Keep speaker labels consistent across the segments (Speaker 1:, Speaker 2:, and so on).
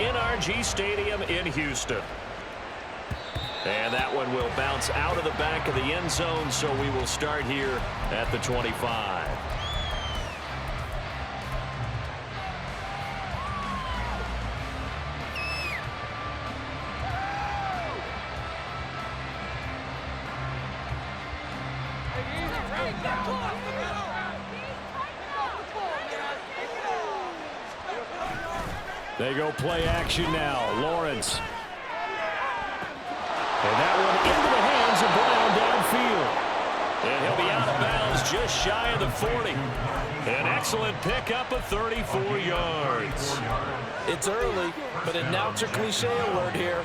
Speaker 1: NRG Stadium in Houston. And that one will bounce out of the back of the end zone, so we will start here at the 25. They go play action now. Lawrence. And that one into the hands of Brown downfield. And he'll be out of bounds just shy of the 40. An excellent pickup of 34 yards.
Speaker 2: It's early, but announcer cliche alert here.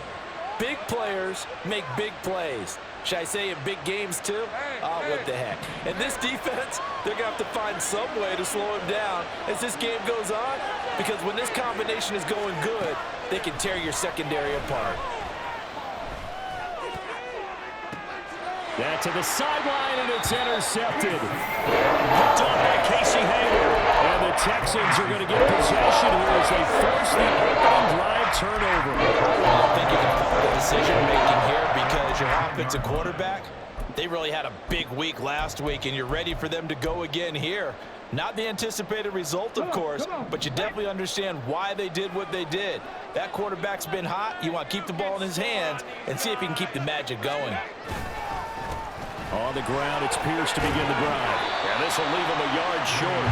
Speaker 2: Big players make big plays. Should I say in big games too? Oh, what the heck. And this defense, they're going to have to find some way to slow him down as this game goes on, because when this combination is going good, they can tear your secondary apart.
Speaker 1: That to the sideline, and it's intercepted. Picked on by Casey Hayward. And the Texans are going to get possession here as they force the opening drive turnover.
Speaker 2: I think you can fault the decision-making here because your offensive quarterback, they really had a big week last week, and you're ready for them to go again here. Not the anticipated result, of course, but you definitely understand why they did what they did. That quarterback's been hot. You want to keep the ball in his hands and see if he can keep the magic going.
Speaker 1: On the ground, it's Pierce to begin the drive. And this will leave him a yard short.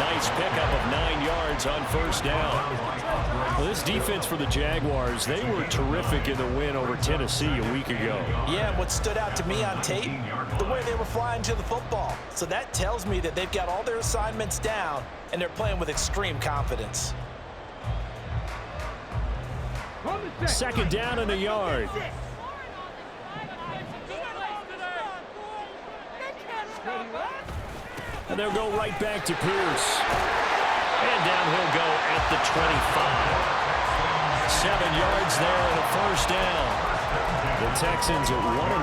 Speaker 1: Nice pickup of 9 yards on first down. Well, this defense for the Jaguars, they were terrific in the win over Tennessee a week ago.
Speaker 2: Yeah, and what stood out to me on tape, the way they were flying to the football. So that tells me that they've got all their assignments down, and they're playing with extreme confidence.
Speaker 1: Second down and a yard. And they'll go right back to Pierce. And down he'll go at the 25. 7 yards there and a first down. The Texans are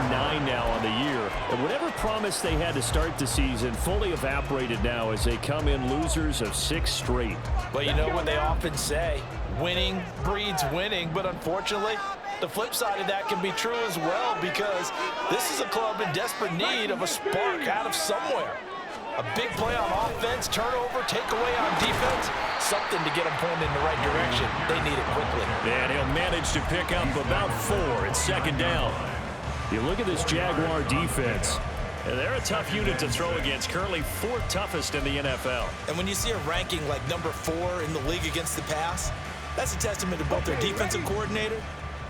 Speaker 1: 1-9 now on the year. And whatever promise they had to start the season fully evaporated now as they come in losers of 6 straight.
Speaker 2: Well, you know what they often say, winning breeds winning, but unfortunately, the flip side of that can be true as well, because this is a club in desperate need of a spark out of somewhere. A big play on offense, turnover, takeaway on defense, something to get them pointed in the right direction. They need it quickly.
Speaker 1: And he'll manage to pick up about 4 at second down. You look at this Jaguar defense, and they're a tough unit to throw against, currently 4th toughest in the NFL.
Speaker 2: And when you see a ranking like number 4 in the league against the pass, that's a testament to both their defensive coordinator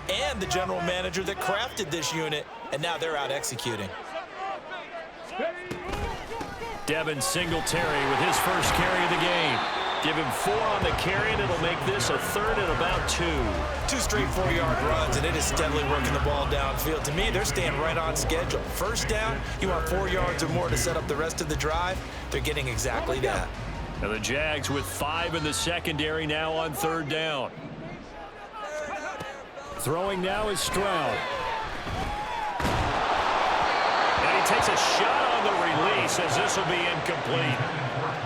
Speaker 2: and the general manager that crafted this unit, and now they're out executing.
Speaker 1: Devin Singletary with his first carry of the game. Give him 4 on the carry, and it'll make this a 3rd and about 2.
Speaker 2: 2 straight 4-yard runs, and it is steadily working the ball downfield. To me, they're staying right on schedule. First down, you want 4 yards or more to set up the rest of the drive. They're getting exactly that.
Speaker 1: And the Jags with 5 in the secondary now on 3rd down. Throwing now is Stroud. And he takes a shot on the release as this will be incomplete.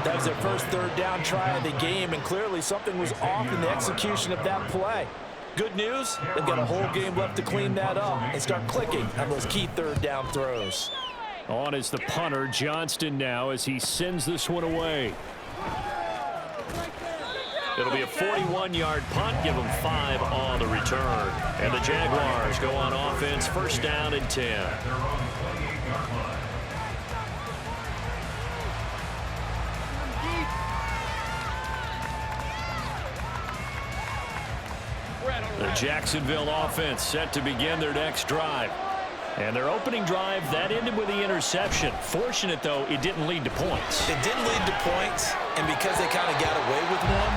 Speaker 2: That was their first 3rd down try of the game, and clearly something was off in the execution of that play. Good news, they've got a whole game left to clean that up and start clicking on those key 3rd down throws.
Speaker 1: On is the punter, Johnston, now as he sends this one away. It'll be a 41-yard punt, give them 5 on the return. And the Jaguars go on offense, first down and 10. The Jacksonville offense set to begin their next drive. And their opening drive, that ended with the interception. Fortunate, though, it didn't lead to points.
Speaker 2: It didn't lead to points, and because they kind of got away with one,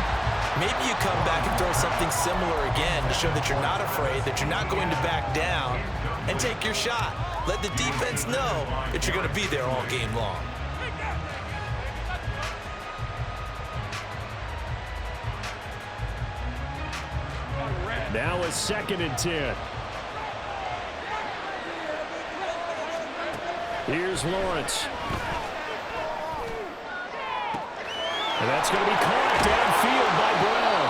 Speaker 2: maybe you come back and throw something similar again to show that you're not afraid, that you're not going to back down, and take your shot. Let the defense know that you're going to be there all game long.
Speaker 1: Now a 2nd and 10. Here's Lawrence. And that's going to be caught downfield by Brown.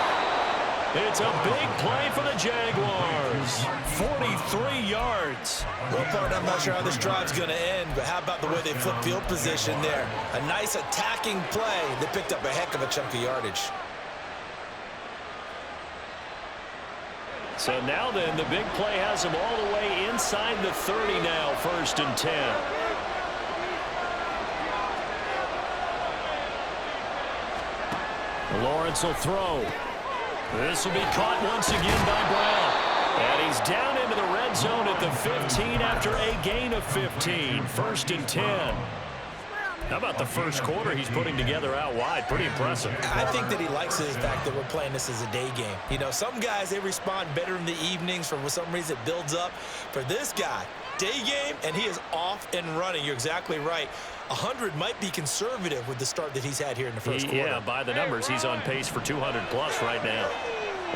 Speaker 1: It's a big play for the Jaguars. 43 yards.
Speaker 2: Well, partner, I'm not sure how this drive's going to end, but how about the way they flip field position there? A nice attacking play. They picked up a heck of a chunk of yardage.
Speaker 1: So now then, the big play has them all the way inside the 30 now, 1st and 10. Lawrence will throw. This will be caught once again by Brown. And he's down into the red zone at the 15 after a gain of 15. 1st and 10. How about the first quarter he's putting together out wide? Pretty impressive.
Speaker 2: I think that he likes the fact that we're playing this as a day game. You know, some guys, they respond better in the evenings. For some reason, it builds up. For this guy, day game, and he is off and running. You're exactly right. 100 might be conservative with the start that he's had here in the first quarter.
Speaker 1: Yeah, by the numbers, he's on pace for 200+ right now.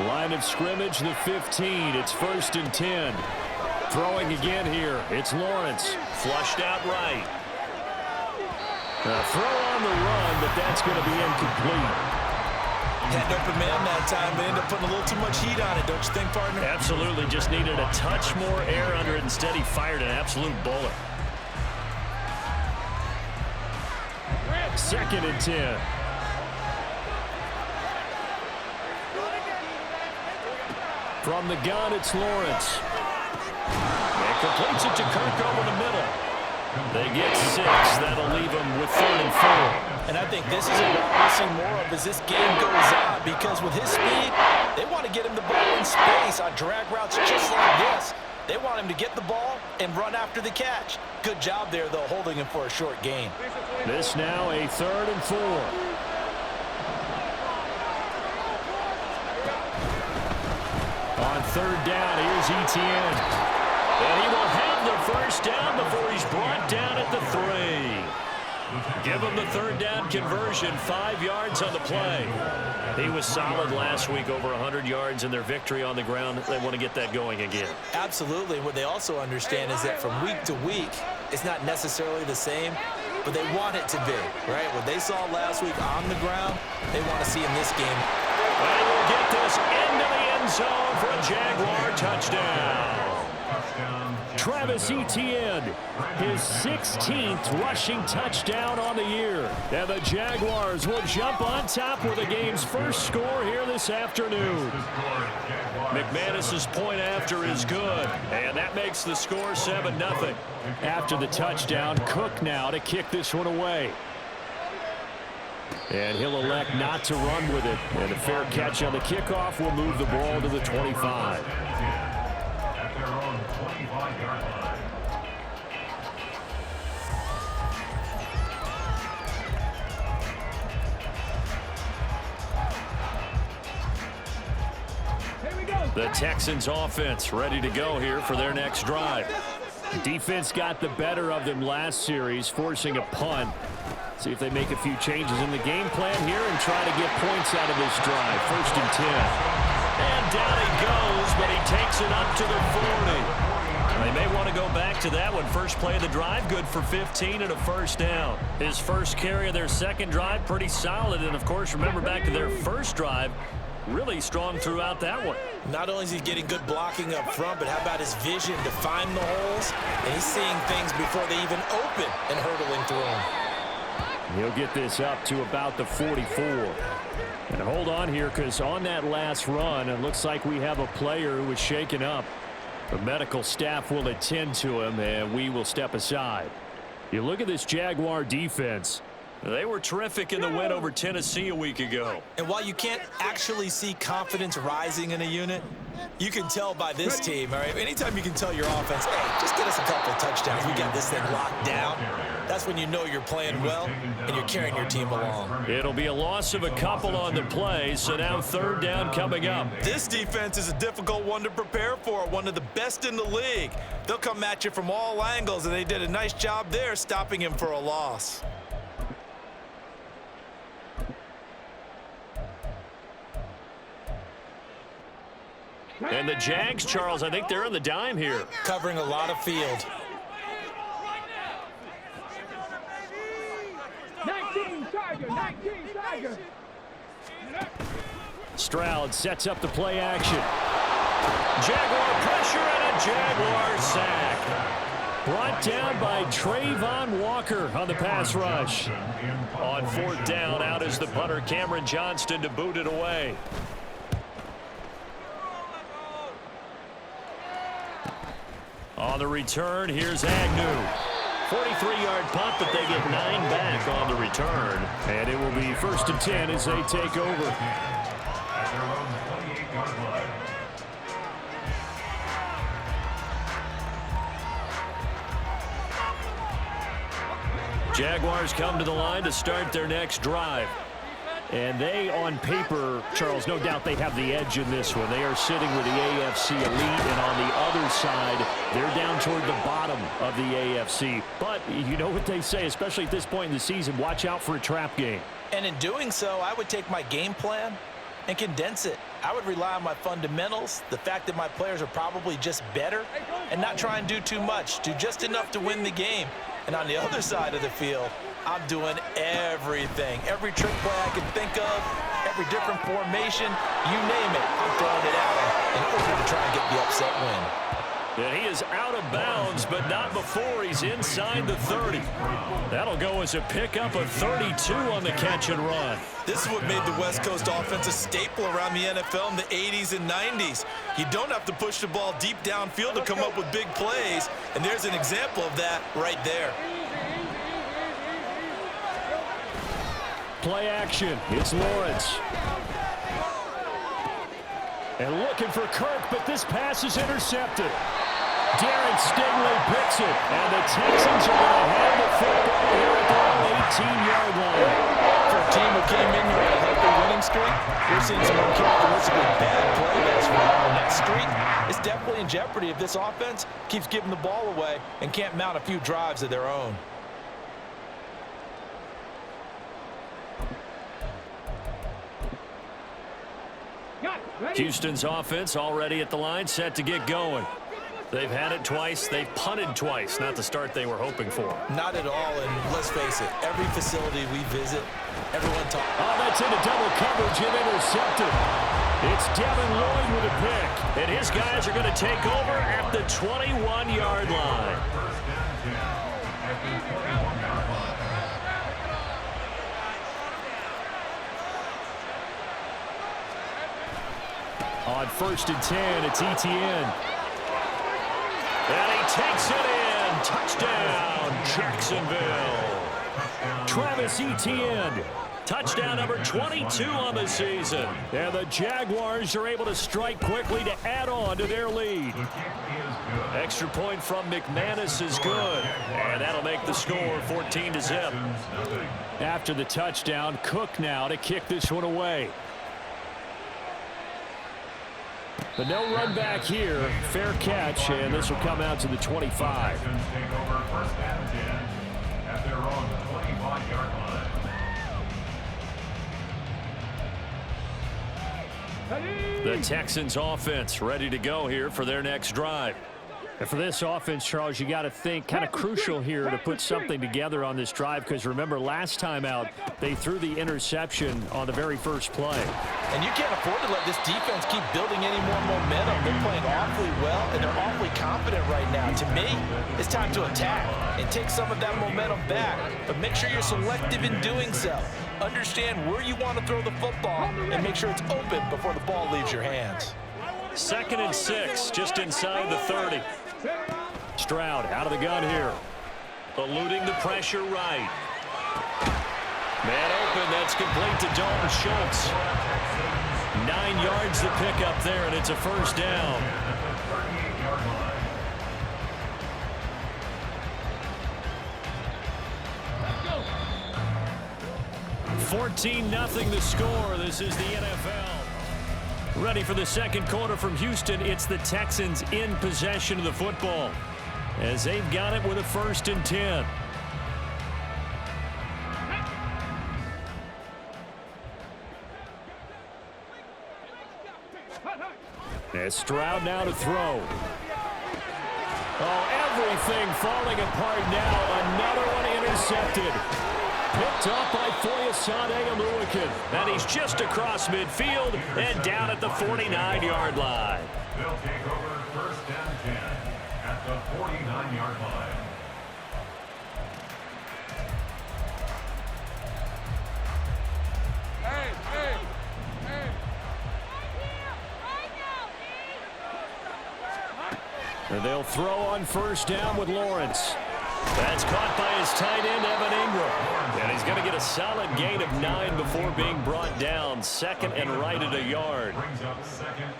Speaker 1: Line of scrimmage, the 15. It's 1st and 10. Throwing again here. It's Lawrence. Flushed out right. A throw on the run, but that's going to be incomplete.
Speaker 2: Had an open man that time, but ended up putting a little too much heat on it, don't you think, partner?
Speaker 1: Absolutely. Just needed a touch more air under it. Instead, he fired an absolute bullet. 2nd and 10. From the gun, it's Lawrence. And completes it to Kirk over the middle. They get 6. That'll leave them with 3rd and 4.
Speaker 2: And I think this is a route we'll see more of as this game goes on, because with his speed, they want to get him the ball in space on drag routes just like this. They want him to get the ball and run after the catch. Good job there, though, holding him for a short gain.
Speaker 1: This now a 3rd and 4. On 3rd down, here's Etienne. And he will have the first down before he's brought down at the 3. Give him the 3rd down conversion, 5 yards on the play. He was solid last week, over 100 yards in their victory on the ground. They want to get that going again.
Speaker 2: Absolutely. What they also understand is that from week to week, it's not necessarily the same, but they want it to be, right? What they saw last week on the ground, they want to see in this game.
Speaker 1: And we'll get this into the end zone for a Jaguar touchdown. Travis Etienne, his 16th rushing touchdown on the year. And the Jaguars will jump on top with the game's first score here this afternoon. McManus's point after is good, and that makes the score 7-0. After the touchdown, Cook now to kick this one away. And he'll elect not to run with it. And a fair catch on the kickoff will move the ball to the 25. The Texans offense ready to go here for their next drive. Defense got the better of them last series, forcing a punt. See if they make a few changes in the game plan here and try to get points out of this drive. 1st and 10. And down he goes, but he takes it up to the 40. They may want to go back to that one. First play of the drive, good for 15 and a first down. His first carry of their second drive, pretty solid. And, of course, remember back to their first drive, really strong throughout that one.
Speaker 2: Not only is he getting good blocking up front, but how about his vision to find the holes? And he's seeing things before they even open and hurdling through them.
Speaker 1: He'll get this up to about the 44. And hold on here, because on that last run, it looks like we have a player who was shaken up. The medical staff will attend to him, and we will step aside. You look at this Jaguar defense. They were terrific in the win over Tennessee a week ago.
Speaker 2: And while you can't actually see confidence rising in a unit, you can tell by this team, all right? Anytime you can tell your offense, hey, just get us a couple of touchdowns. We got this thing locked down. That's when you know you're playing well and you're carrying your team along.
Speaker 1: It'll be a loss of a couple on the play, so now 3rd down coming up.
Speaker 2: This defense is a difficult one to prepare for, one of the best in the league. They'll come at you from all angles, and they did a nice job there stopping him for a loss.
Speaker 1: And the Jags, Charles, I think they're on the dime here.
Speaker 2: Covering a lot of field.
Speaker 3: 19 Tiger.
Speaker 1: Stroud sets up the play action. Jaguar pressure and a Jaguar sack. Brought down by Trayvon Walker on the pass rush. On 4th down, out is the punter, Cameron Johnston, to boot it away. On the return, here's Agnew. 43-yard punt, but they get 9 back on the return. And it will be 1st and 10 as they take over. Jaguars come to the line to start their next drive. And they, on paper, Charles, no doubt they have the edge in this one. They are sitting with the AFC elite, and on the other side, they're down toward the bottom of the AFC. But you know what they say, especially at this point in the season, watch out for a trap game.
Speaker 2: And in doing so, I would take my game plan and condense it. I would rely on my fundamentals, the fact that my players are probably just better, and not try and do too much, do just enough to win the game. And on the other side of the field, I'm doing everything. Every trick play I can think of, every different formation, you name it, I'm throwing it out in order to try and get the upset win.
Speaker 1: And he is out of bounds, but not before he's inside the 30. That'll go as a pickup of 32 on the catch and run.
Speaker 2: This is what made the West Coast offense a staple around the NFL in the 80s and 90s. You don't have to push the ball deep downfield to come up with big plays, and there's an example of that right there.
Speaker 1: Play action. It's Lawrence. And looking for Kirk, but this pass is intercepted. Darren Stingley picks it, and the Texans are going to have the football here at their own 18-yard line.
Speaker 2: For a team who came in here on a healthy winning streak, we're seeing some uncharacteristically bad play last round. And that streak is definitely in jeopardy if this offense keeps giving the ball away and can't mount a few drives of their own.
Speaker 1: Houston's offense already at the line, set to get going. They've had it twice. They've punted twice. Not the start they were hoping for.
Speaker 2: Not at all, and let's face it, every facility we visit, everyone talks.
Speaker 1: Oh, that's into double coverage and intercepted. It's Devin Lloyd with a pick, and his guys are going to take over at the 21-yard line. On 1st and 10, it's Etienne. And he takes it in. Touchdown, Jacksonville. Travis Etienne. Touchdown number 22 on the season. And the Jaguars are able to strike quickly to add on to their lead. Extra point from McManus is good. And that'll make the score 14-0. After the touchdown, Cook now to kick this one away. But no run back here. Fair catch, and this will come out to the 25. The Texans offense ready to go here for their next drive. And for this offense, Charles, you got to think kind of crucial here to put something together on this drive, because remember last time out they threw the interception on the very first play.
Speaker 2: And you can't afford to let this defense keep building any more momentum. They're playing awfully well, and they're awfully confident right now. To me, it's time to attack and take some of that momentum back. But make sure you're selective in doing so. Understand where you want to throw the football and make sure it's open before the ball leaves your hands.
Speaker 1: 2nd and 6, just inside the 30. Stroud out of the gun here. Eluding the pressure right. Man open, that's complete to Dalton Schultz. 9 yards to pick up there, and it's a 1st down. Let's go. 14-0 the score. This is the NFL. Ready for the second quarter from Houston. It's the Texans in possession of the football as they've got it with a 1st and 10. As Stroud now to throw. Oh, everything falling apart now. Another one intercepted. Picked up by Foyesade Amuakin. And he's just across midfield and down at the 49-yard line.
Speaker 3: They'll take over first and 10 at the 49-yard line.
Speaker 1: And they'll throw on first down with Lawrence. That's caught by his tight end, Evan Ingram. And he's going to get a solid gain of 9 before being brought down. Second and right at a yard.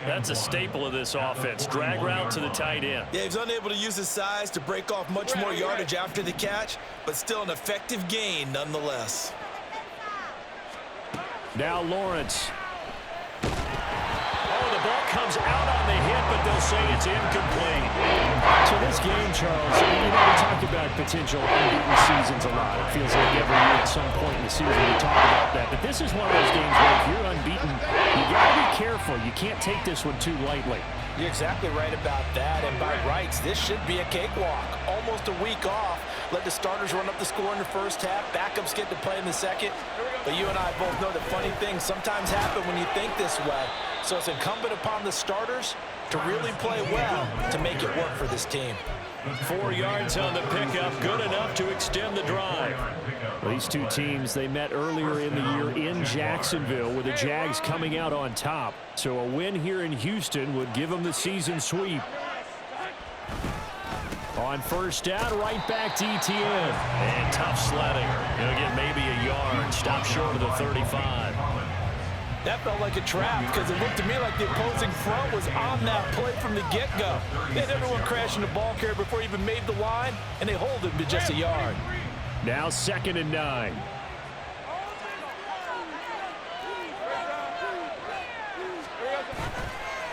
Speaker 1: That's a staple of this offense. Drag route to the tight end.
Speaker 2: Yeah, he's unable to use his size to break off much more yardage after the catch, but still an effective gain nonetheless.
Speaker 1: Now Lawrence. The ball comes out on the hit, but they'll say it's incomplete.
Speaker 4: So this game, Charles, we talked about potential unbeaten seasons a lot. It feels like every year at some point in the season we talk about that. But this is one of those games where if you're unbeaten, you got to be careful. You can't take this one too lightly.
Speaker 2: You're exactly right about that, and by rights, this should be a cakewalk. Almost a week off. Let the starters run up the score in the first half. Backups get to play in the second. But you and I both know that funny things sometimes happen when you think this way. So it's incumbent upon the starters to really play well to make it work for this team.
Speaker 1: 4 yards on the pickup, good enough to extend the drive.
Speaker 4: These two teams, they met earlier in the year in Jacksonville with the Jags coming out on top. So a win here in Houston would give them the season sweep. On first down, right back to ETN.
Speaker 1: And tough sledding. He'll get maybe a yard. Stop short of the 35.
Speaker 2: That felt like a trap because it looked to me like the opposing front was on that play from the get-go. They had everyone crashing the ball carrier before he even made the line, and they hold him to just a yard.
Speaker 4: Now 2nd and 9.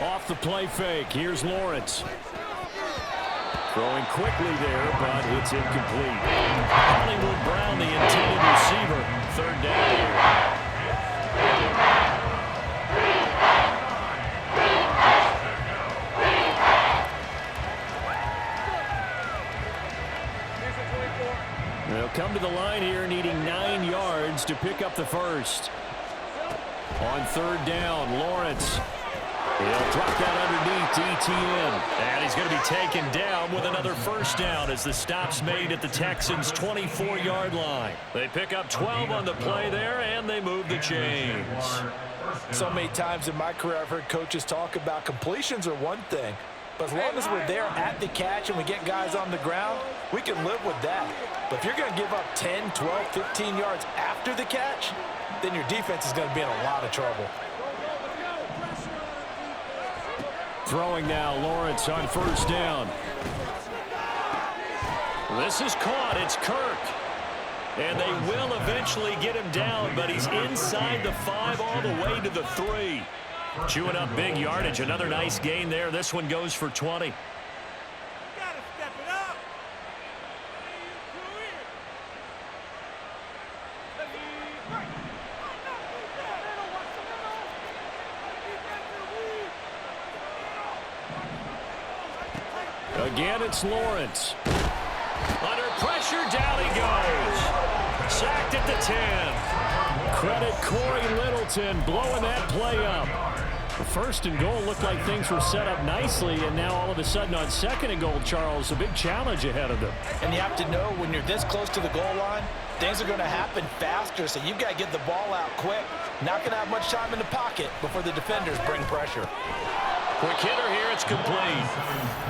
Speaker 1: Off the play fake, here's Lawrence. Throwing quickly there, but it's incomplete. Hollywood Brown, the intended receiver. 3rd down here. They'll come to the line here needing 9 yards to pick up the first. On 3rd down, Lawrence. He'll drop that underneath to ETN. And he's going to be taken down with another first down as the stop's made at the Texans' 24-yard line. They pick up 12 on the play there, and they move the chains.
Speaker 2: So many times in my career I've heard coaches talk about completions are one thing, but as long as we're there at the catch and we get guys on the ground, we can live with that. But if you're going to give up 10, 12, 15 yards after the catch, then your defense is going to be in a lot of trouble.
Speaker 1: Throwing now, Lawrence on first down. This is caught. It's Kirk. And they will eventually get him down, but he's inside the 5 all the way to the 3. Chewing up big yardage. Another nice gain there. This one goes for 20. Again, it's Lawrence. Under pressure, down he goes. Sacked at the 10. Credit Corey Littleton blowing that play up. The 1st and goal looked like things were set up nicely, and now all of a sudden on 2nd and goal, Charles, a big challenge ahead of them.
Speaker 2: And you have to know when you're this close to the goal line, things are going to happen faster, so you've got to get the ball out quick. Not going to have much time in the pocket before the defenders bring pressure.
Speaker 1: Quick hitter here, it's complete.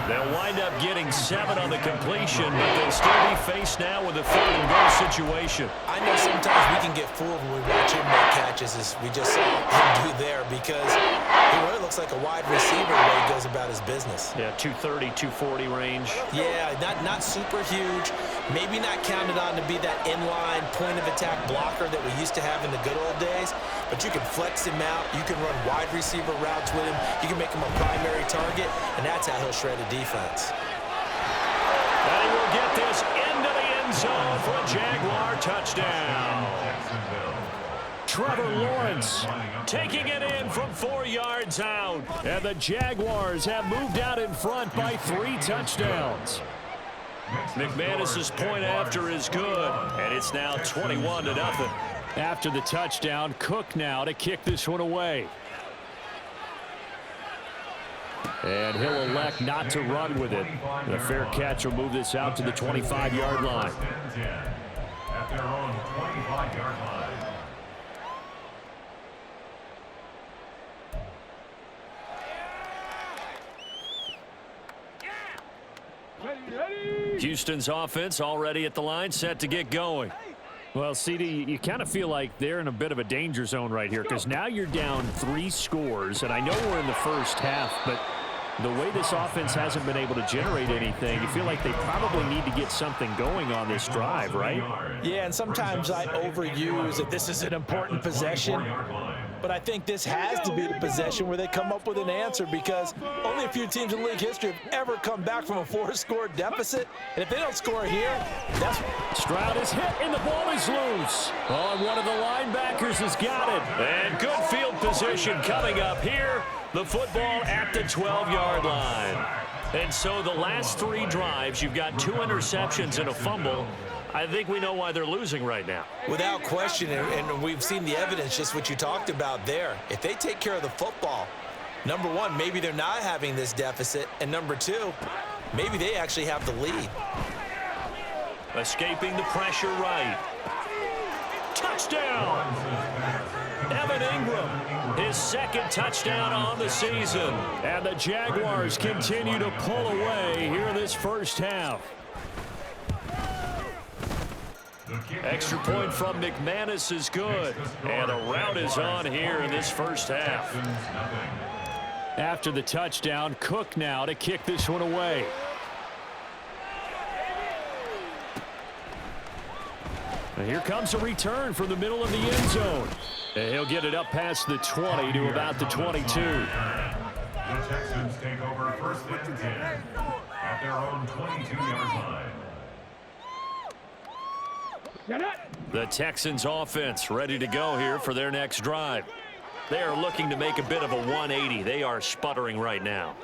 Speaker 1: They'll wind up getting 7 on the completion, but they'll still be faced now with a 3rd and goal situation.
Speaker 2: I know sometimes we can get fooled when we watch him make catches, as we just saw him do there, because he really looks like a wide receiver the way he goes about his business.
Speaker 1: Yeah, 230, 240 range.
Speaker 2: Yeah, not super huge. Maybe not counted on to be that inline point-of-attack blocker that we used to have in the good old days, but you can flex him out. You can run wide receiver routes with him. You can make him a primary target, and that's how he'll shred a defense.
Speaker 1: And he will get this into the end zone for a Jaguar touchdown. Trevor Lawrence taking it in from 4 yards out. And the Jaguars have moved out in front by 3 touchdowns. McManus's point after is good, and it's now 21-0.
Speaker 4: After the touchdown, Cook now to kick this one away. And he'll elect not to run with it. The fair catch will move this out to the 25-yard line.
Speaker 3: At their own 25-yard line.
Speaker 1: Houston's offense already at the line, set to get going.
Speaker 4: Well, CD, you kind of feel like they're in a bit of a danger zone right here because now you're down 3 scores, and I know we're in the first half, but the way this offense hasn't been able to generate anything, you feel like they probably need to get something going on this drive, right?
Speaker 2: Yeah, and sometimes I overuse that this is an important possession. But I think this has to be the possession where they come up with an answer because only a few teams in league history have ever come back from a 4-score deficit. And if they don't score here, that's...
Speaker 4: Stroud is hit and the ball is loose. Oh, and one of the linebackers has got it.
Speaker 1: And good field position coming up here. The football at the 12-yard line. And so the last 3 drives, you've got 2 interceptions and a fumble. I think we know why they're losing right now.
Speaker 2: Without question, and we've seen the evidence, just what you talked about there. If they take care of the football, number one, maybe they're not having this deficit, and number 2, maybe they actually have the lead.
Speaker 1: Escaping the pressure right. Touchdown! Evan Ingram, his 2nd touchdown on the season.
Speaker 4: And the Jaguars continue to pull away here in this first half.
Speaker 1: Extra point from McManus is good. And a rout is on here in this first half.
Speaker 4: After the touchdown, Cook now to kick this one away. And here comes a return from the middle of the end zone. And he'll get it up past the 20 to about the 22.
Speaker 3: The Texans take over first and 10 at their own 22-yard line.
Speaker 1: The Texans offense ready to go here for their next drive. They are looking to make a bit of a 180. They are sputtering right now.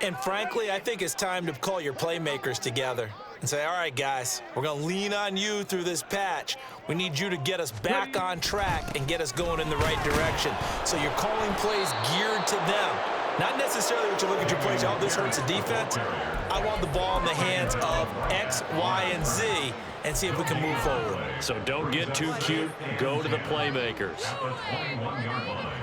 Speaker 2: And frankly, I think it's time to call your playmakers together and say, all right, guys, we're going to lean on you through this patch. We need you to get us back on track and get us going in the right direction. So you're calling plays geared to them. Not necessarily what you look at your plays, oh, this hurts the defense. I want the ball in the hands of X, Y, and Z and see if we can move forward.
Speaker 1: So don't get too cute. Go to the playmakers.
Speaker 3: At the 21-yard line.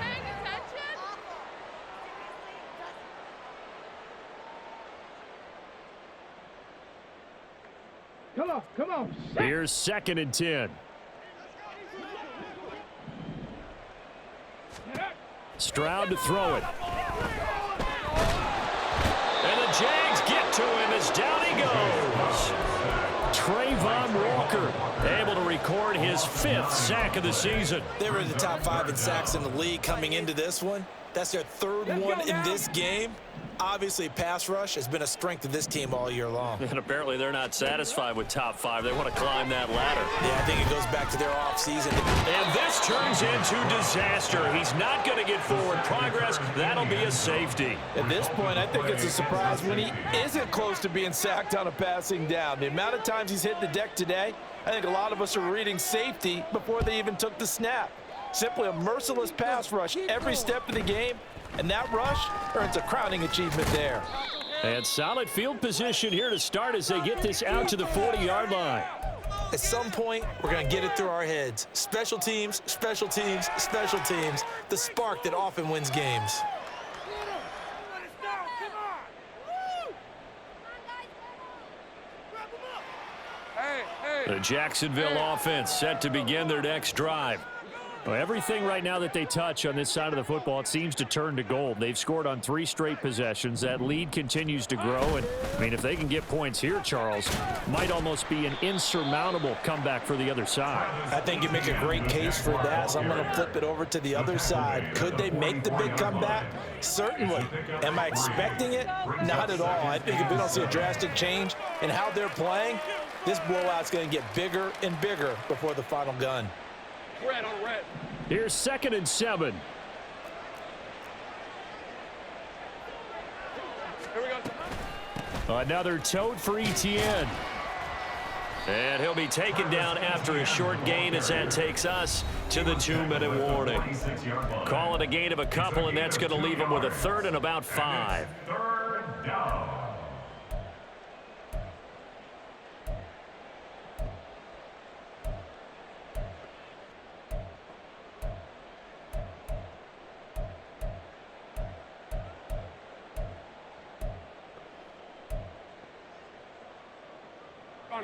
Speaker 5: Come on.
Speaker 4: Here's 2nd and 10. Stroud to throw it.
Speaker 1: And the Jags get to him as down he goes.
Speaker 4: Trayvon Walker
Speaker 1: Able to record his 5th sack of the season.
Speaker 2: They were in the top 5 in sacks in the league coming into this one. That's their 3rd one in this game. Obviously, pass rush has been a strength of this team all year long.
Speaker 1: And apparently they're not satisfied with top 5. They want to climb that ladder.
Speaker 2: Yeah, I think it goes back to their offseason.
Speaker 1: And this turns into disaster. He's not going to get forward progress. That'll be a safety.
Speaker 2: At this point, I think it's a surprise when he isn't close to being sacked on a passing down. The amount of times he's hit the deck today, I think a lot of us are reading safety before they even took the snap. Simply a merciless pass rush every step of the game. And that rush earns a crowning achievement there.
Speaker 4: And solid field position here to start as they get this out to the 40-yard line.
Speaker 2: At some point, we're going to get it through our heads. Special teams, special teams, special teams. The spark that often wins games.
Speaker 1: The Jacksonville offense set to begin their next drive.
Speaker 4: Well, everything right now that they touch on this side of the football, it seems to turn to gold. They've scored on 3 straight possessions. That lead continues to grow. And, I mean, if they can get points here, Charles, might almost be an insurmountable comeback for the other side.
Speaker 2: I think you make a great case for that, so I'm going to flip it over to the other side. Could they make the big comeback? Certainly. Am I expecting it? Not at all. I think if we don't see a drastic change in how they're playing, this blowout's going to get bigger and bigger before the final gun.
Speaker 5: Red on red.
Speaker 4: Here's 2nd and 7.
Speaker 5: Here we go.
Speaker 4: Another tote for ETN.
Speaker 1: And he'll be taken down after a short gain as that takes us to the 2-minute warning. Call it a gain of a couple, and that's going to leave him with a third and about 5.
Speaker 3: Third down.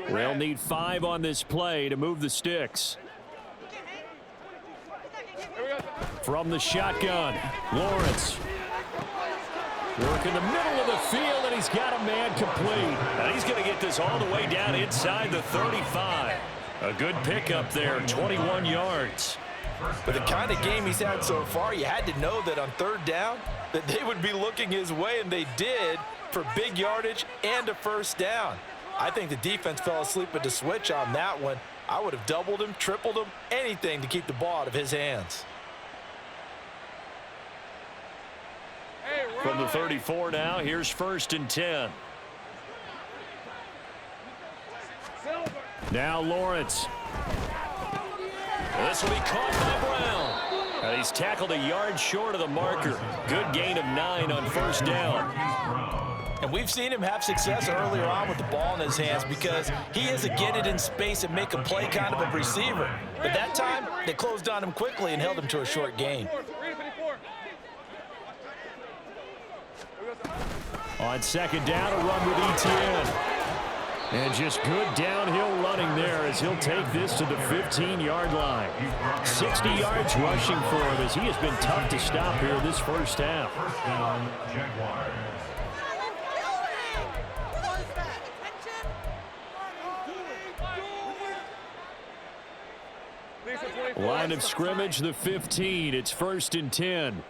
Speaker 4: They'll need 5 on this play to move the sticks. From the shotgun, Lawrence. Work in the middle of the field, and he's got a man complete.
Speaker 1: And he's going to get this all the way down inside the 35. A good pickup there, 21 yards.
Speaker 2: With the kind of game he's had so far, you had to know that on third down that they would be looking his way, and they did, for big yardage and a first down. I think the defense fell asleep at the switch on that one. I would have doubled him, tripled him, anything to keep the ball out of his hands.
Speaker 1: From the 34 now, here's 1st and 10.
Speaker 4: Now Lawrence.
Speaker 1: This will be caught by Brown. And he's tackled a yard short of the marker. Good gain of 9 on first down.
Speaker 2: And we've seen him have success earlier on with the ball in his hands because he is a get it in space and make a play kind of a receiver. But that time, they closed on him quickly and held him to a short gain.
Speaker 4: On second down, a run with ETN. And just good downhill running there as he'll take this to the 15-yard line. 60 yards rushing for him as he has been tough to stop here this first half.
Speaker 3: First down, Jaguars.
Speaker 4: Line of scrimmage, the 15. It's 1st and 10.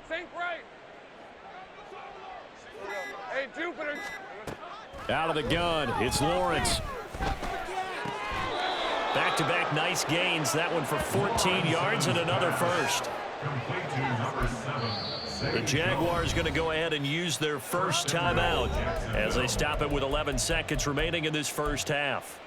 Speaker 5: Think right. Hey, Jupiter.
Speaker 4: Out of the gun, it's Lawrence.
Speaker 1: Back-to-back nice gains. That one for 14 yards and another first.
Speaker 3: Complete to number 7.
Speaker 1: The Jaguars going to go ahead and use their first timeout as they stop it with 11 seconds remaining in this first half.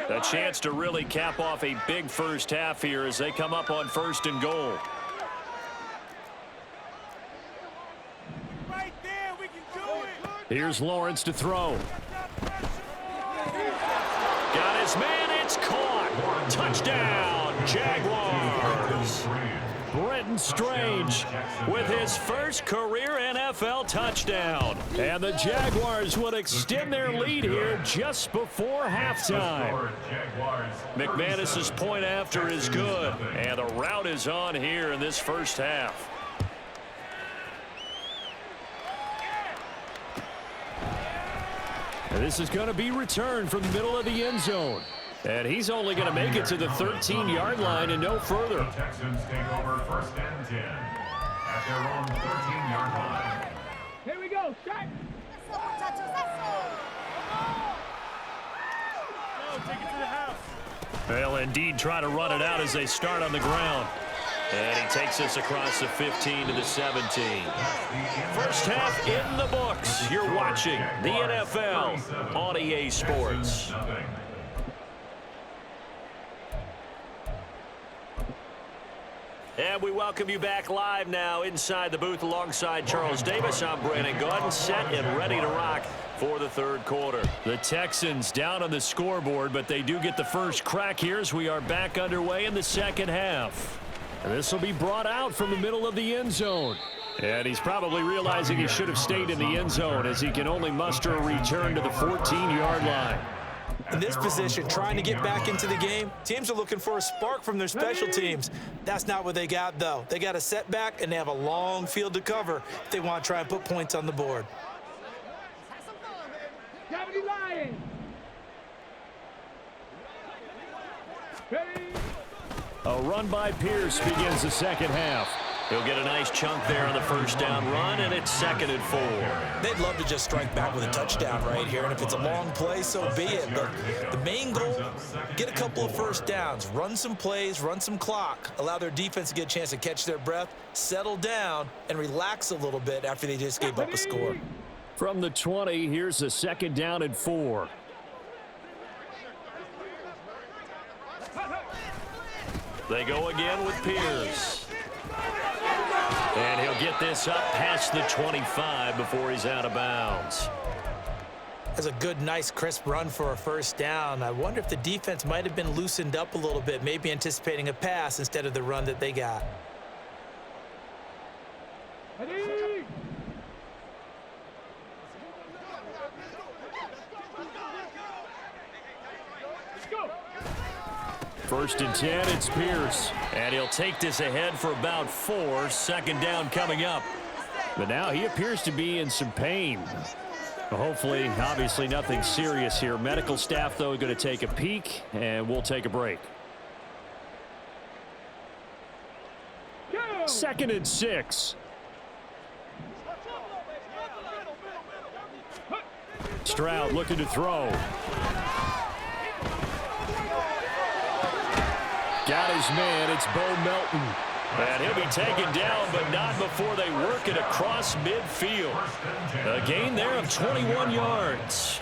Speaker 1: A chance to really cap off a big first half here as they come up on 1st and goal.
Speaker 4: Here's Lawrence to throw.
Speaker 1: Got his man, it's caught. Touchdown, Jaguars.
Speaker 4: Brenton Strange with his first career NFL touchdown. And the Jaguars would extend their lead here just before halftime.
Speaker 1: McManus's point after is good. And the route is on here in this first half.
Speaker 4: And this is going to be returned from the middle of the end zone. And he's only going to make it to the 13-yard line and no further.
Speaker 3: The Texans take over 1st and 10 at their own 13-yard line.
Speaker 5: Here we go. Shot. Take it to the house.
Speaker 1: They'll indeed try to run it out as they start on the ground. And he takes us across the 15 to the 17. First half in the books. You're watching the NFL on EA Sports. And we welcome you back live now inside the booth alongside Charles Davis. I'm Brandon Gaudin, set and ready to rock for the third quarter.
Speaker 4: The Texans down on the scoreboard, but they do get the first crack here as we are back underway in the second half. And this will be brought out from the middle of the end zone. And he's probably realizing he should have stayed in the end zone as he can only muster a return to the 14-yard line.
Speaker 2: In this position, trying to get back into the game, teams are looking for a spark from their special teams. That's not what they got, though. They got a setback, and they have a long field to cover if they want to try and put points on the board.
Speaker 5: Cavity Lions. Ready.
Speaker 4: A run by Pierce begins the second half.
Speaker 1: He'll get a nice chunk there on the first down run, and it's 2nd and 4.
Speaker 2: They'd love to just strike back with a touchdown right here, and if it's a long play, so be it. But the main goal, get a couple of first downs, run some plays, run some clock, allow their defense to get a chance to catch their breath, settle down, and relax a little bit after they just gave up a score.
Speaker 4: From the 20, here's a 2nd down and 4.
Speaker 1: They go again with Pierce. And he'll get this up past the 25 before he's out of bounds.
Speaker 2: That's a good, nice, crisp run for a first down. I wonder if the defense might have been loosened up a little bit, maybe anticipating a pass instead of the run that they got.
Speaker 4: First and 10, it's Pierce.
Speaker 1: And he'll take this ahead for about 4. 2nd down coming up.
Speaker 4: But now he appears to be in some pain. Hopefully, obviously nothing serious here. Medical staff, though, going to take a peek, and we'll take a break. 2nd and 6. Stroud looking to throw. Got his man. It's Bo Melton.
Speaker 1: And he'll be taken down, but not before they work it across midfield. A gain there of 21 yards.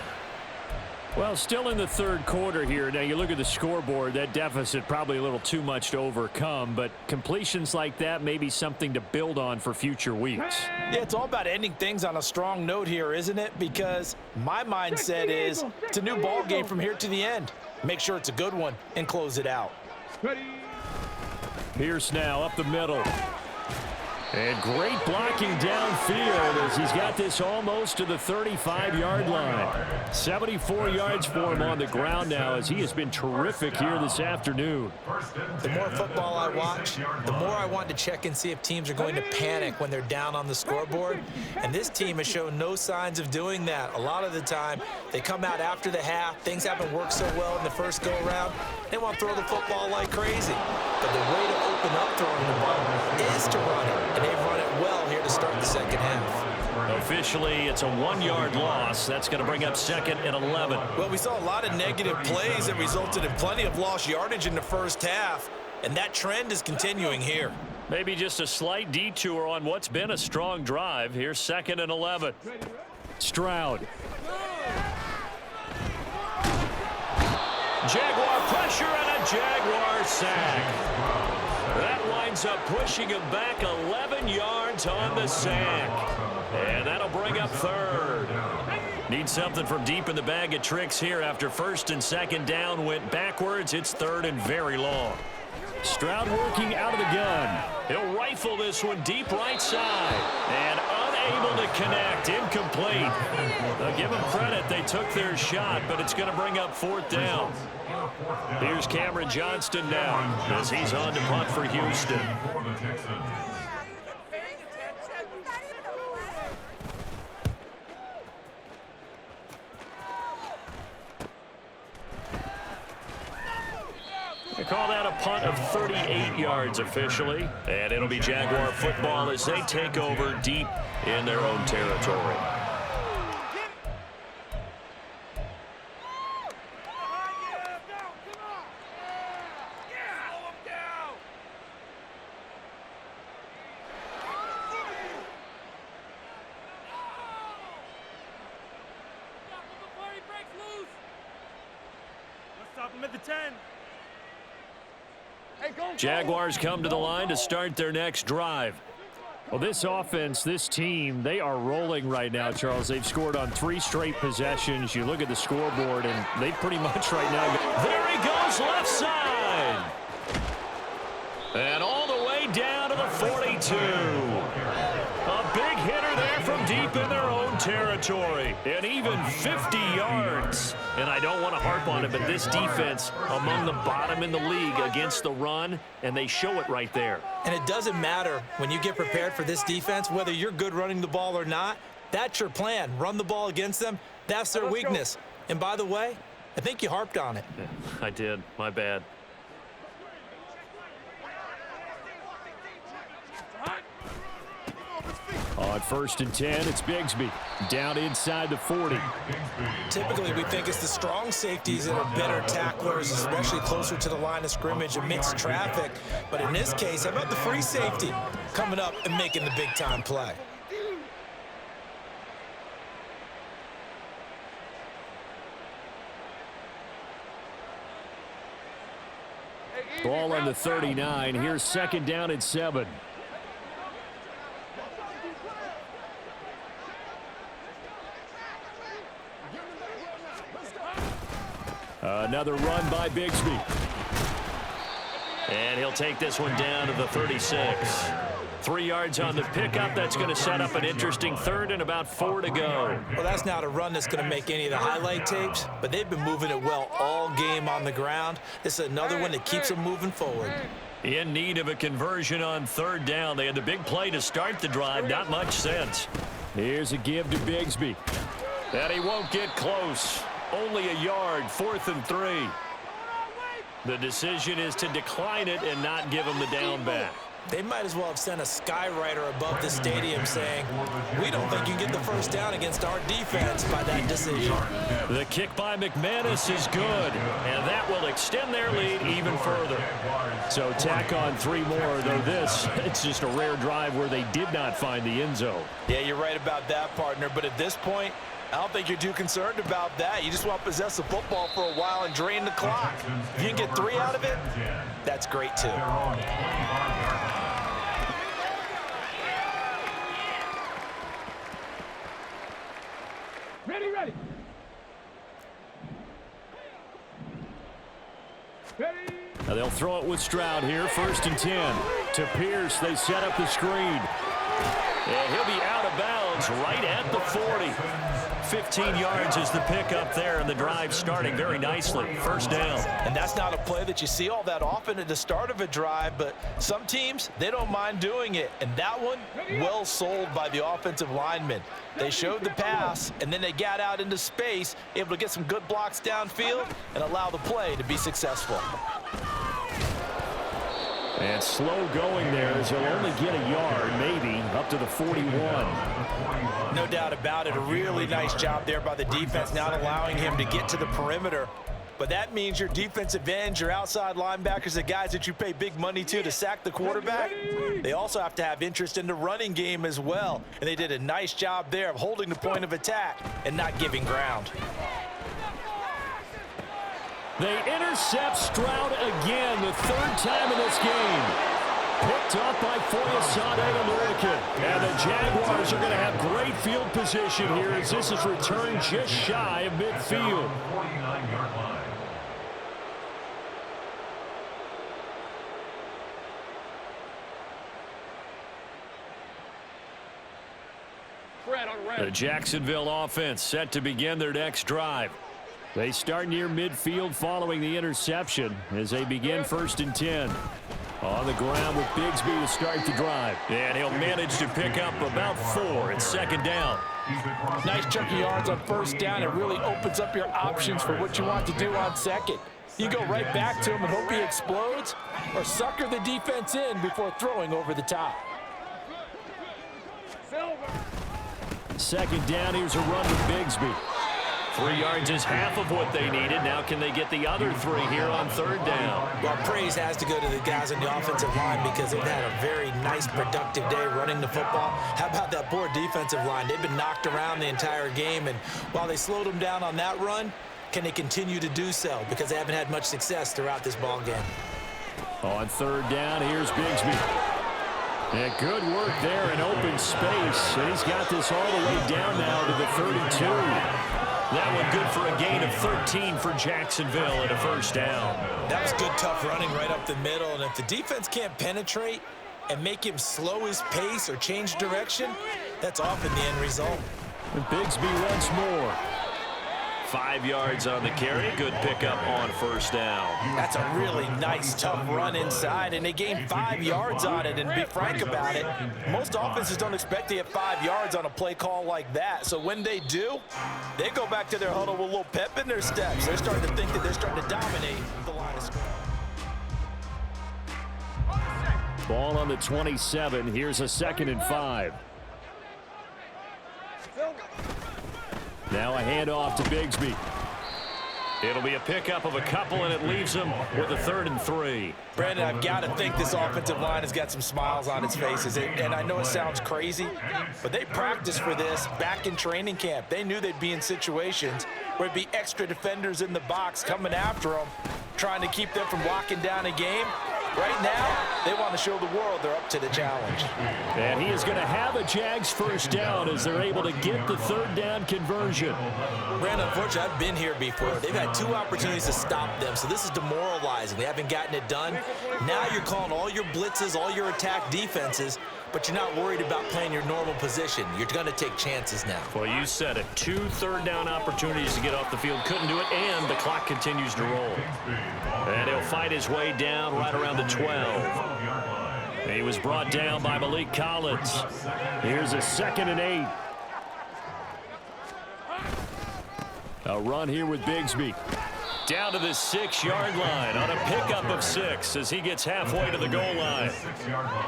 Speaker 4: Well, still in the third quarter here. Now, you look at the scoreboard, that deficit probably a little too much to overcome, but completions like that may be something to build on for future weeks.
Speaker 2: Yeah, it's all about ending things on a strong note here, isn't it? Because my mindset is it's a new ball game from here to the end. Make sure it's a good one and close it out.
Speaker 4: Pierce now up the middle. And great blocking downfield as he's got this almost to the 35-yard line. 74 yards for him on the ground now as he has been terrific here this afternoon.
Speaker 2: The more football I watch, the more I want to check and see if teams are going to panic when they're down on the scoreboard. And this team has shown no signs of doing that. A lot of the time, they come out after the half. Things haven't worked so well in the first go-around. They want to throw the football like crazy. But the way to open up throwing the ball is to run it. And they've run it well here to start the second half.
Speaker 1: Officially, it's a 1-yard loss. That's going to bring up 2nd and 11.
Speaker 2: Well, we saw a lot of negative plays that resulted in plenty of lost yardage in the first half, and that trend is continuing here.
Speaker 1: Maybe just a slight detour on what's been a strong drive. Here's 2nd and 11.
Speaker 4: Stroud.
Speaker 1: Jaguar pressure and a Jaguar sack. That winds up pushing him back 11 yards on the sack. And that'll bring up 3rd. Need something from deep in the bag of tricks here after 1st and 2nd down went backwards. It's 3rd and very long.
Speaker 4: Stroud working out of the gun.
Speaker 1: He'll rifle this one deep right side. And unable to connect. Incomplete. They'll give them credit. They took their shot, but it's going to bring up 4th down. Here's Cameron Johnston now as he's on to punt for Houston. They call that a punt of 38 yards officially, and it'll be Jaguar football as they take over deep in their own territory.
Speaker 5: Stop him at the 10.
Speaker 4: Jaguars come to the line to start their next drive. Well, this offense, this team, they are rolling right now, Charles. They've scored on 3 straight possessions. You look at the scoreboard, and they pretty much right now.
Speaker 1: There he goes, left side. And all the way down to the 42. A big hitter there from deep in their own territory. And even 50 yards. And I don't want to harp on it, but this defense among the bottom in the league against the run, and they show it right there.
Speaker 2: And it doesn't matter when you get prepared for this defense, whether you're good running the ball or not, that's your plan. Run the ball against them. That's their weakness. And by the way, I think you harped on it.
Speaker 1: I did. My bad.
Speaker 4: On 1st and 10, it's Bigsby down inside the 40.
Speaker 2: Typically, we think it's the strong safeties that are better tacklers, especially closer to the line of scrimmage amidst traffic. But in this case, how about the free safety coming up and making the big-time play?
Speaker 4: Ball on the 39. Here's 2nd down and 7. Another run by Bigsby.
Speaker 1: And he'll take this one down to the 36. 3 yards on the pickup. That's going to set up an interesting 3rd and about 4 to go.
Speaker 2: Well, that's not a run that's going to make any of the highlight tapes, but they've been moving it well all game on the ground. This is another one that keeps them moving forward.
Speaker 1: In need of a conversion on 3rd down. They had the big play to start the drive. Not much sense.
Speaker 4: Here's a give to Bigsby.
Speaker 1: And he won't get close. Only a yard, 4th and 3. The decision is to decline it and not give him the down back.
Speaker 2: They might as well have sent a skywriter above the stadium saying, we don't think you can get the 1st down against our defense by that decision.
Speaker 1: The kick by McManus is good, and that will extend their lead even further.
Speaker 4: So tack on 3 more, though this, it's just a rare drive where they did not find the end zone.
Speaker 2: Yeah, you're right about that, partner, but at this point, I don't think you're too concerned about that. You just want to possess the football for a while and drain the clock. If you can get 3 out of it, that's great too.
Speaker 5: Ready, ready. Ready.
Speaker 4: Now they'll throw it with Stroud here. 1st and 10. To Pierce, they set up the screen.
Speaker 1: And he'll be out of bounds right at the 40. 15 yards is the pickup there, and the drive starting very nicely. 1st down.
Speaker 2: And that's not a play that you see all that often at the start of a drive, but some teams, they don't mind doing it. And that one, well sold by the offensive linemen. They showed the pass, and then they got out into space, able to get some good blocks downfield and allow the play to be successful.
Speaker 4: And slow going there as he'll only get a yard, maybe, up to the 41.
Speaker 2: No doubt about it. A really nice job there by the defense, not allowing him to get to the perimeter. But that means your defensive ends, your outside linebackers, the guys that you pay big money to sack the quarterback, they also have to have interest in the running game as well. And they did a nice job there of holding the point of attack and not giving ground.
Speaker 4: They intercept Stroud again, the 3rd time in this game. Picked up by Foyesade American. And the Jaguars are going to have great field position here as this is returned just shy of midfield.
Speaker 3: 49-yard line.
Speaker 5: Red on red.
Speaker 4: The Jacksonville offense set to begin their next drive. They start near midfield following the interception as they begin 1st and 10. On the ground with Bigsby to start the drive.
Speaker 1: And he'll manage to pick up about 4. It's 2nd down.
Speaker 2: Nice chunk of yards on 1st down. It really opens up your options for what you want to do on 2nd. You go right back to him and hope he explodes, or sucker the defense in before throwing over the top.
Speaker 4: 2nd down, here's a run to Bigsby.
Speaker 1: 3 yards is half of what they needed. Now can they get the other 3 here on 3rd down?
Speaker 2: Well, praise has to go to the guys on the offensive line because they've had a very nice, productive day running the football. How about that poor defensive line? They've been knocked around the entire game, and while they slowed them down on that run, can they continue to do so? Because they haven't had much success throughout this ball game.
Speaker 4: On 3rd down, here's Bigsby. And good work there in open space. And he's got this all the way down now to the 32.
Speaker 1: That one good for a gain of 13 for Jacksonville and a 1st down.
Speaker 2: That was good, tough running right up the middle. And if the defense can't penetrate and make him slow his pace or change direction, that's often the end result.
Speaker 4: And Bigsby once more.
Speaker 1: 5 yards on the carry. Good pickup on 1st down.
Speaker 2: That's a really nice, tough run inside, and they gained 5 yards on it. And to be frank about it, most offenses don't expect to get 5 yards on a play call like that. So when they do, they go back to their huddle with a little pep in their steps. They're starting to think that they're starting to dominate the line of scrimmage.
Speaker 4: Ball on the 27. Here's a 2nd and 5. Now a handoff to Bigsby.
Speaker 1: It'll be a pickup of a couple, and it leaves them with a 3rd and 3.
Speaker 2: Brandon, I've got to think this offensive line has got some smiles on its faces. And I know it sounds crazy, but they practiced for this back in training camp. They knew they'd be in situations where it'd be extra defenders in the box coming after them, trying to keep them from locking down a game. Right now, they want to show the world they're up to the challenge.
Speaker 4: And he is going to have a Jags first down as they're able to get the 3rd down conversion.
Speaker 2: Brandon, unfortunately, I've been here before. They've had 2 opportunities to stop them, so this is demoralizing. They haven't gotten it done. Now you're calling all your blitzes, all your attack defenses, but you're not worried about playing your normal position. You're going to take chances now.
Speaker 1: Well, you said it. 2 3rd down opportunities to get off the field. Couldn't do it, and the clock continues to roll. And he'll fight his way down right around the 12. He was brought down by Malik Collins.
Speaker 4: Here's a 2nd and 8. A run here with Bigsby.
Speaker 1: Down to the 6-yard line on a pickup of 6 as he gets halfway to the goal line.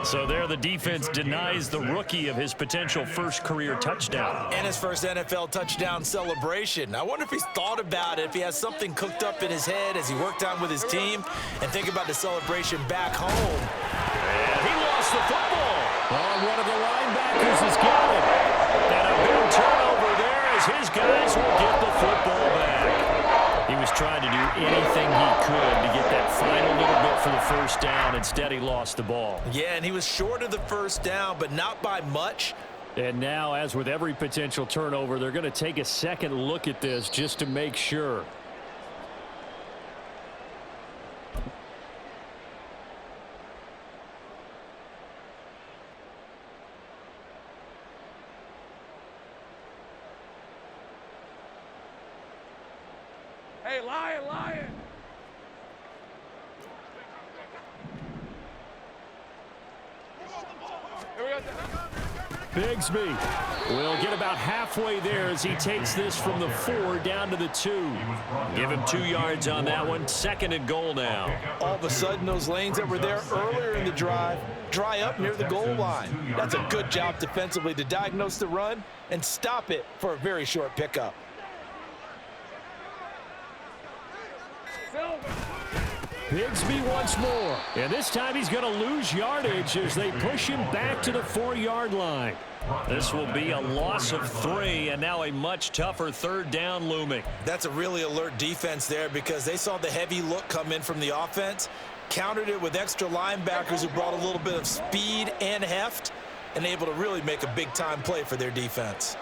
Speaker 1: So there the defense denies the rookie of his potential first career touchdown.
Speaker 2: And his first NFL touchdown celebration. I wonder if he's thought about it, if he has something cooked up in his head as he worked on with his team, and think about the celebration back home.
Speaker 1: And he lost the football.
Speaker 4: Oh, one of the linebackers has got it.
Speaker 1: And a big turnover there as his guys will get the football back.
Speaker 4: He was trying to do anything he could to get that final little bit for the first down. Instead, he lost the ball.
Speaker 2: Yeah, and he was short of the first down, but not by much.
Speaker 4: And now, as with every potential turnover, they're going to take a second look at this just to make sure.
Speaker 5: Hey, Lion, Lion. Here we go.
Speaker 4: Bigsby will get about halfway there as he takes this from the 4 down to the 2.
Speaker 1: Give him 2 yards on that one. 2nd and goal now.
Speaker 2: All of a sudden, those lanes that were there earlier in the drive dry up near the goal line. That's a good job defensively to diagnose the run and stop it for a very short pickup.
Speaker 4: Bigsby once more. And this time he's going to lose yardage as they push him back to the 4-yard line.
Speaker 1: This will be a loss of 3, and now a much tougher 3rd down looming.
Speaker 2: That's a really alert defense there because they saw the heavy look come in from the offense, countered it with extra linebackers who brought a little bit of speed and heft, and able to really make a big-time play for their defense.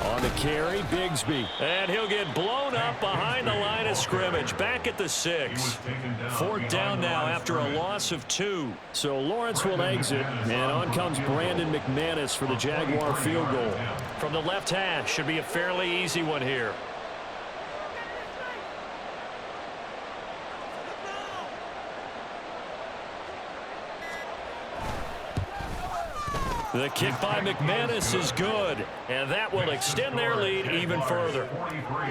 Speaker 4: On the carry, Bigsby.
Speaker 1: And he'll get blown up behind the line of scrimmage. Back at the 6. 4th down now after a loss of 2.
Speaker 4: So Lawrence will exit, and on comes Brandon McManus for the Jaguar field goal.
Speaker 1: From the left hash, should be a fairly easy one here. The kick by McManus is good, and that will extend their lead even further.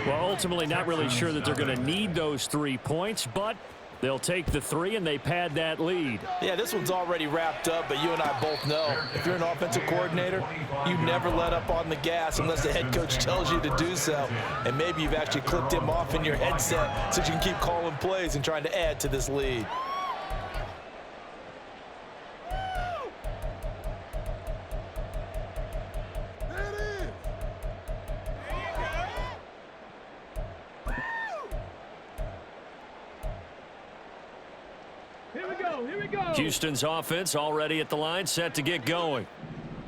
Speaker 4: Well, ultimately not really sure that they're going to need those 3 points, but they'll take the 3 and they pad that lead.
Speaker 2: Yeah, this one's already wrapped up, but you and I both know if you're an offensive coordinator, you never let up on the gas unless the head coach tells you to do so. And maybe you've actually clipped him off in your headset so you can keep calling plays and trying to add to this lead.
Speaker 1: Houston's offense already at the line, set to get going.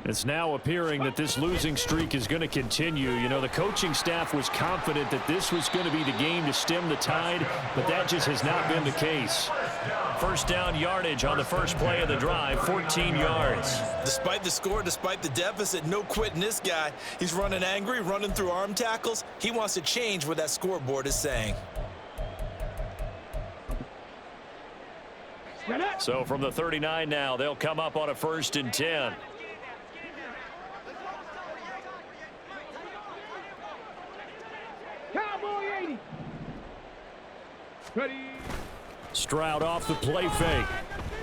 Speaker 4: It's now appearing that this losing streak is going to continue. You know, the coaching staff was confident that this was going to be the game to stem the tide, but that just has not been the case.
Speaker 1: First down yardage on the first play of the drive, 14 yards.
Speaker 2: Despite the score, despite the deficit, no quitting this guy. He's running angry, running through arm tackles. He wants to change what that scoreboard is saying.
Speaker 1: So from the 39 now, they'll come up on a 1st and 10.
Speaker 5: Cowboy 80. Ready.
Speaker 4: Stroud off the play fake.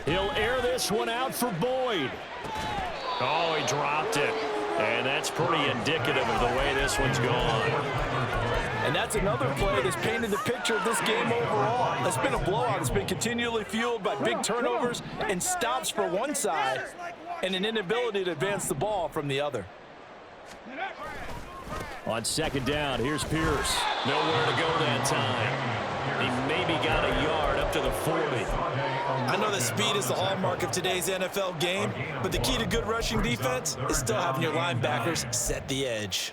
Speaker 4: He'll air this one out for Boyd.
Speaker 1: Oh, he dropped it. And that's pretty indicative of the way this one's gone.
Speaker 2: And that's another play that's painted the picture of this game overall. It's been a blowout. It's been continually fueled by big turnovers and stops for one side and an inability to advance the ball from the other.
Speaker 1: On second down, here's Pierce. Nowhere to go that time. He maybe got a yard up to the 40.
Speaker 2: I know that speed is the hallmark of today's NFL game, but the key to good rushing defense is still having your linebackers set the edge.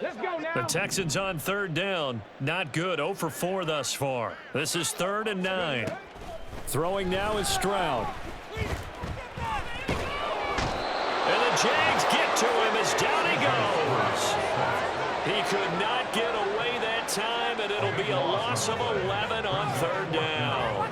Speaker 5: Let's go now.
Speaker 1: The Texans on third down. Not good. 0 for 4 thus far. This is 3rd and 9. Throwing now is Stroud. And the Jags get to him as down he goes. He could not get away that time, and it'll be a loss of 11 on 3rd down.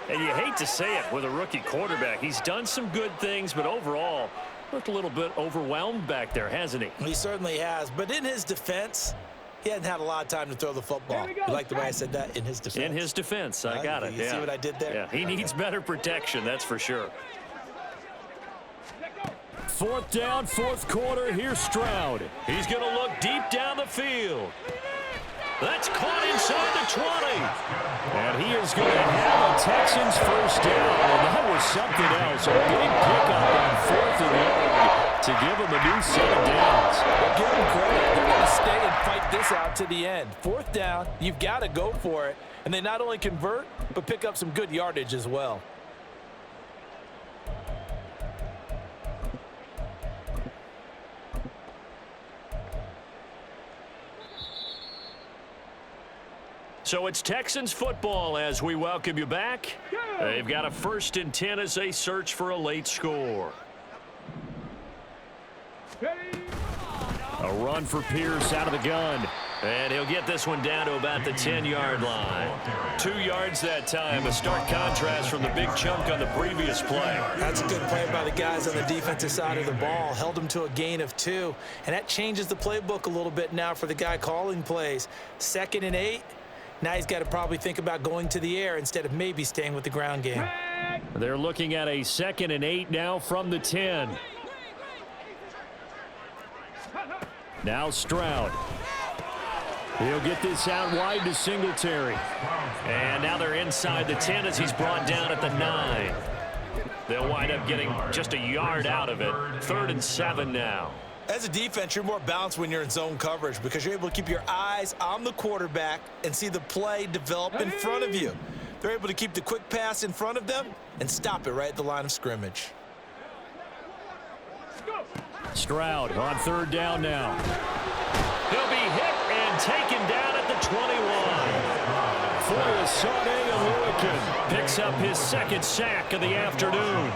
Speaker 1: And you hate to say it with a rookie quarterback. He's done some good things, but overall, looked a little bit overwhelmed back there, hasn't he?
Speaker 2: He certainly has, but in his defense, he hasn't had a lot of time to throw the football. You like the way I said that? In his defense?
Speaker 1: In his defense, I got it.
Speaker 2: You see what I did there?
Speaker 1: Yeah, he needs better protection, that's for sure. 4th down, 4th quarter. Here's Stroud. He's going to look deep down the field. That's caught inside the 20. And he is going to have a Texans first down. And that was something else. A big pickup on 4th and long to give him a new set of downs.
Speaker 2: Well, give him credit. They're going to stay and fight this out to the end. 4th down, you've got to go for it. And they not only convert, but pick up some good yardage as well.
Speaker 1: So it's Texans football as we welcome you back. They've got a 1st and 10 as they search for a late score. A run for Pierce out of the gun. And he'll get this one down to about the 10-yard line. 2 yards that time, a stark contrast from the big chunk on the previous play.
Speaker 2: That's a good play by the guys on the defensive side of the ball. Held them to a gain of 2. And that changes the playbook a little bit now for the guy calling plays. 2nd and 8. Now he's got to probably think about going to the air instead of maybe staying with the ground game.
Speaker 1: They're looking at a 2nd and 8 now from the 10. Now Stroud. He'll get this out wide to Singletary. And now they're inside the 10 as he's brought down at the 9. They'll wind up getting just a yard out of it. 3rd and 7 now.
Speaker 2: As a defense, you're more balanced when you're in zone coverage because you're able to keep your eyes on the quarterback and see the play develop in front of you. They're able to keep the quick pass in front of them and stop it right at the line of scrimmage.
Speaker 1: Stroud on 3rd down now. He'll be hit and taken down at the 21. For picks up his 2nd sack of the afternoon.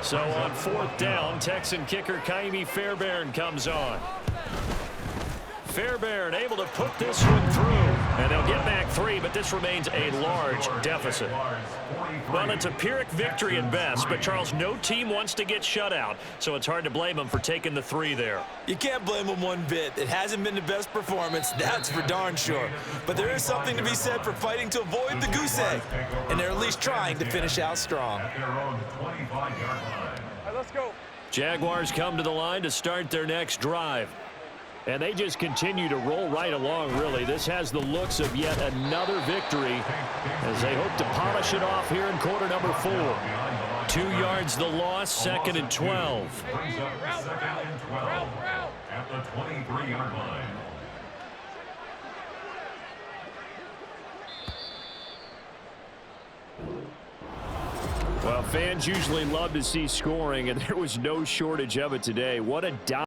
Speaker 1: So on 4th down, Texan kicker Kaimi Fairbairn comes on. Fairbairn able to put this one through. And they'll get back 3, but this remains a large deficit. Well, it's a Pyrrhic victory at best, but Charles, no team wants to get shut out, so it's hard to blame them for taking the 3 there.
Speaker 2: You can't blame them one bit. It hasn't been the best performance, that's for darn sure. But there is something to be said for fighting to avoid the goose egg, and they're at least trying to finish out strong.
Speaker 5: Let's go.
Speaker 1: Jaguars come to the line to start their next drive. And they just continue to roll right along, really. This has the looks of yet another victory as they hope to polish it off here in quarter number 4. 2 yards the loss, 2nd and 12.
Speaker 3: Brings up 2nd and 12 at the 23-yard line.
Speaker 1: Well, fans usually love to see scoring, and there was no shortage of it today. What a